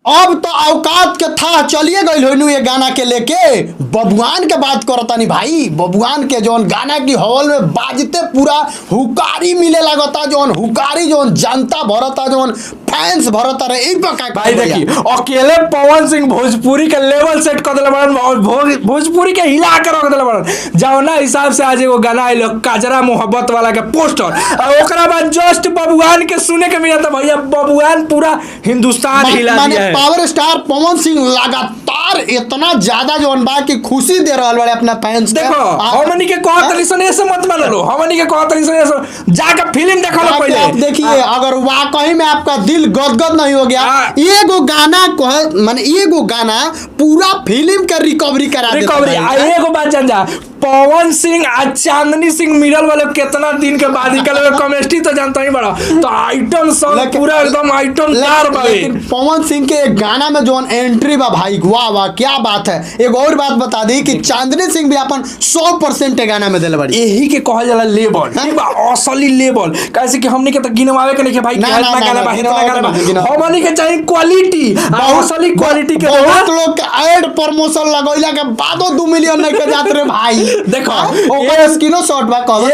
अब तो औकात के था चलिए गई हो ये गाना के लेके बबुआन के बात करता नहीं भाई। बबुआन के जौन गाना की हॉल में बाजते पूरा हुकारी मिले लगता, जौन हुकारी जौन जनता भरता, जौन फैंस भरता रहे भाई। देखिए अकेले पवन सिंह भोजपुरी के लेवल सेट कर दिले बड़न और भोजपुरी के हिला कर रख दिले बड़न। जौना हिसाब से आज एगो गाना आइल काजरा मोहब्बत वाला के पोस्टर, और ओकरा बाद जस्ट बबुआन के सुने के मिला था भैया। बबुआन पूरा हिंदुस्तान हिला दिया है। पावर स्टार पवन सिंह लगातार इतना ज्यादा जौन बा की खुशी दे रहा बड़े अपना फैंस। देखो हमनी के कह तरीसन ऐसे मत मान लो, हमनी के कह तरीसन ऐसे जाके फिल्म देखो लो पहले। आप देखिए अगर वाकई में आपका दिल गदगद नहीं हो गया, एगो गाना माने एगो गाना पूरा फिल्म का रिकवरी करा देता है। एगो बात जान जा, पवन सिंह और चांदनी सिंह मिडल वाले कितना दिन के बाद निकले कॉमेडी तो जानता ही बड़ा, तो आइटम सॉन्ग पूरा एकदम आइटम दार बा। लेकिन पवन सिंह के गाना में जो एंट्री बा भाई, वाह वाह क्या बात है। एक और बात बता दी कि चांदनी सिंह भी अपन 100% गाना में दिले बड़ी। यही के कहल जाला लेवल, ठीक बा, असली लेवल। कैसे कि हमनी के त गिनवावे के नहीं भाई, कितना गाना बा, कितना गाना बा। हमनी के चाहिए क्वालिटी, असली क्वालिटी के। बहुत लोग के ऐड प्रमोशन लगैला के बादो 2 मिलियन नहीं के जात रे भाई। देखो ये स्किनो शॉट बा कवर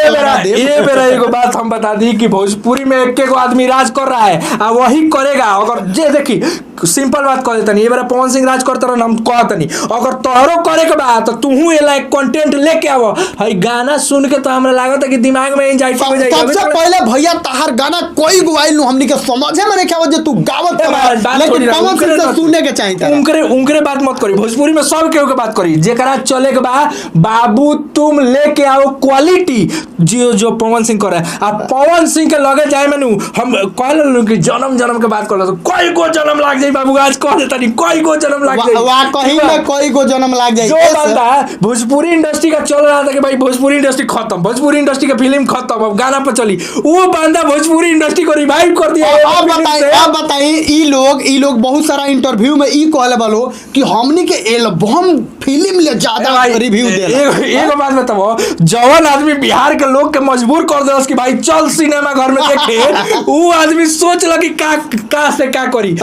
ये मेरा एगो बात हम बता दी कि भोजपुरी में एक एगो आदमी राज कर रहा है और वही करेगा। अगर जे देखी सिंपल बात कह देता नहीं, ये मेरा पवन सिंह राज करता रहा हम कहता नहीं। अगर तोहरो करे के बा तो तूहू ए लाइक कंटेंट लेके आवो। हई गाना सुन के तो हमरा लागत है कि दिमाग में एंजाइटी हो जाएगी। सबसे पहले भैया तहार गाना कोई गुवाइल नु हमनी के समझे में नहीं क्या जे तू गावत है, लेकिन पवन सिंह से सुनने के चाहिए। उनकरे बात मत करी, भोजपुरी में सब केहू के बात करी। जेकरा चले के बा बाबू तुम लेके आओ क्वालिटी जो पवन सिंह करे। अब पवन सिंह के लगे जाए में हम कहल कि जन्म जन्म के बात कर कोई को जन्म लाग जाए बाबू, आज कह देता नहीं कोई को जन्म लाग जाए। वाह कहीं में कोई को जन्म लाग जाए। जो बनता है भोजपुरी इंडस्ट्री का चल रहा था कि भाई भोजपुरी इंडस्ट्री खत्म, भोजपुरी इंडस्ट्री का फिल्म खत्म, अब गाना पर चली, वो बंदा भोजपुरी इंडस्ट्री को रिवाइव कर दिया। अब बताइए ई लोग बहुत सारा इंटरव्यू में ई कहले बालो कि हमनी के एल्बम फिल्म ले ज्यादा रिव्यू दे। एक बात बताओ, जवान आदमी बिहार के लोग के मजबूर कर दे कि भाई चल सिनेमा घर में देखे, वो आदमी सोच लगी का से का करी।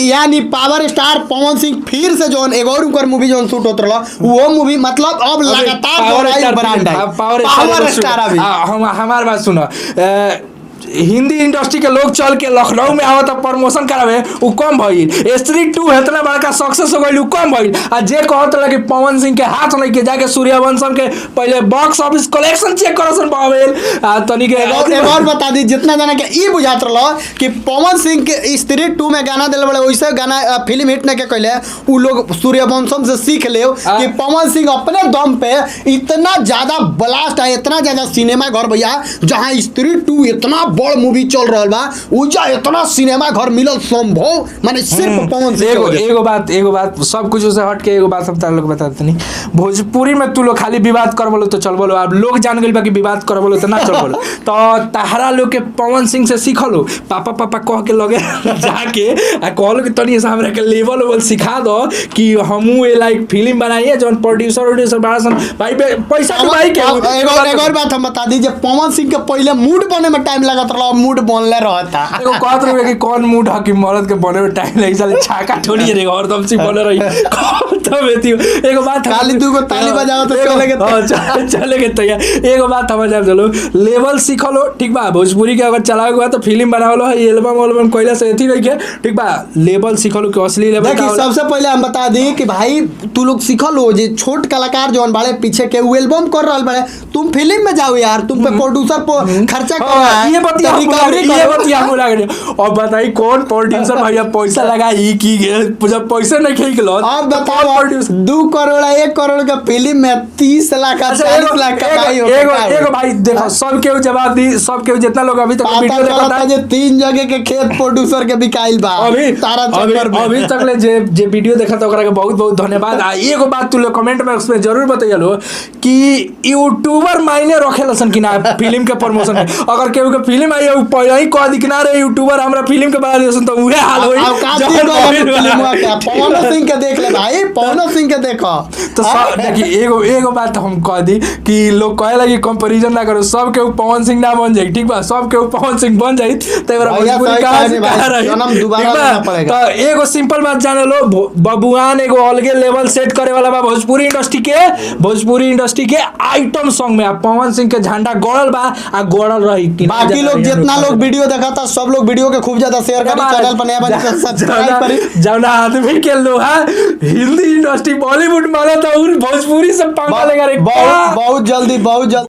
यानी पावर स्टार पवन सिंह फिर से जोन एक और उनकर मूवी जोन शूट होत रहा, वो मूवी मतलब अब लगातार ब्रांड है पावर स्टार। अभी हमार बात सुनो, हिंदी इंडस्ट्री के लोग चल के लखनऊ में आवत प्रमोशन करावे, उ कम भइल। स्त्री 2 इतना बड़का सक्सेस हो गइल, उ कम भइल। आ जे कहत रहा कि पवन सिंह के हाथ नहीं के जाके सूर्यवंशम के पहले बॉक्स ऑफिस कलेक्शन चेक करसन बावेल। तनी के एक और बता दी, जितना जना के ई बुझात रहा कि पवन सिंह के स्त्री 2 में गाना दिले बड़े, वैसे गाना फिल्म हिट नहीं के कहले उ लोग सूर्यवंशम से सीख ले कि पवन सिंह अपने दम पे इतना ज्यादा ब्लास्ट है, इतना ज्यादा सिनेमा घर भैया जहां स्त्री 2 इतना बड़ मूवी चल रहा बा, उजा इतना सिनेमा घर मिलल संभव माने सिर्फ पवन सिंह। एगो बात सब कुछ से हट के एगो बात सब तार लोग बताते नहीं। भोजपुरी में तू लोग खाली विवाद कर बोलो तो चल बोलो, अब लोग जान गइल बा कि विवाद कर बोलो तो ना चल बोलो। तो तहरा लोग के पवन सिंह से सीख लो, पापा पापा कह के लगे जाके आ कहलो कि तनी से हमरा के लेवल सिखा दो कि हमहू ए लाइक फिल्म बनाइए जोन प्रोड्यूसर बासन भाई पैसा कमाई के। एक और बात हम बता दी, जे पवन सिंह के पहले मूड बने में टाइम लगा मूड बनले रहता। एगो कहत रहे कि कौन मूड है कि मर्द के बने में टाइम लगी, साले छाका छोड़ी रे और तुम सी बोले रही तब एतियो। एगो बात खाली दू को ताली बजाओ तो चलेगे तैयार। एगो बात समझ आ चलो, लेवल सीख लो, ठीक बा। भोजपुरी के अगर चलावे के बाद तो फिल्म बनावे लो, एल्बम कोइला से एथी रही के, ठीक बा। लेवल सीख लो कि असली लेवल। देखिए सबसे पहले हम बता दी कि भाई तू लोग सीख लो, जे छोट कलाकार जोन बड़े पीछे के वो एल्बम कर रहल बड़े, तुम फिल्म में जाओ यार, तुम पे प्रोड्यूसर पर खर्चा कर रहा है, और बताई कौन प्रोड्यूसर भैया पैसा लगाई कि जब पैसे नहीं खेल लो। अब बताओ 2 करोड़ 1 करोड़ का फिल्म में 30 लाख 40 लाख कमाई हो। एगो भाई देखो सब के जवाब दी, सब के जितना लोग अभी तक वीडियो देखता है, 3 जगह के खेत प्रोड्यूसर के बिकाइल बा अभी तक ले जे वीडियो देखा था ओकरा के बहुत बहुत धन्यवाद। आ एगो बात तू लोग कमेंट में उसमें जरूर बताइयो कि यूट्यूबर मायने रखेलसन कि ना फिल्म के प्रमोशन में। अगर केहू के फिल्म आई पहले ही कह दिखना रे यूट्यूबर हमरा फिल्म के बना देसन तो उहे हाल होई। पवन सिंह के देख ले भाई, पवन सिंह के देखो तो सब देखिए एगो बात हम कह दी कि लोग कहे लगी कंपैरिजन ना करो, सब के पवन सिंह ना बन जाए, ठीक बा, सब के पवन सिंह बन जाए तो भैया सही कहा रही, जन्म दोबारा लेना पड़ेगा। तो एगो सिंपल बात जाने लो, बबुआन एगो अलगे लेवल सेट करे वाला बा भोजपुरी इंडस्ट्री के आइटम सॉन्ग में। पवन सिंह के झंडा गड़ल बा आ गड़ल रही। बाकी लोग जितना लोग वीडियो देखा था सब लोग वीडियो के खूब ज्यादा शेयर करी, चैनल पर नया बनी तो सब्सक्राइब करी। जब आदमी के लोहा हिंदी इंडस्ट्री बॉलीवुड माना था, भोजपुरी से पंगा लेगा। बहुत जल्दी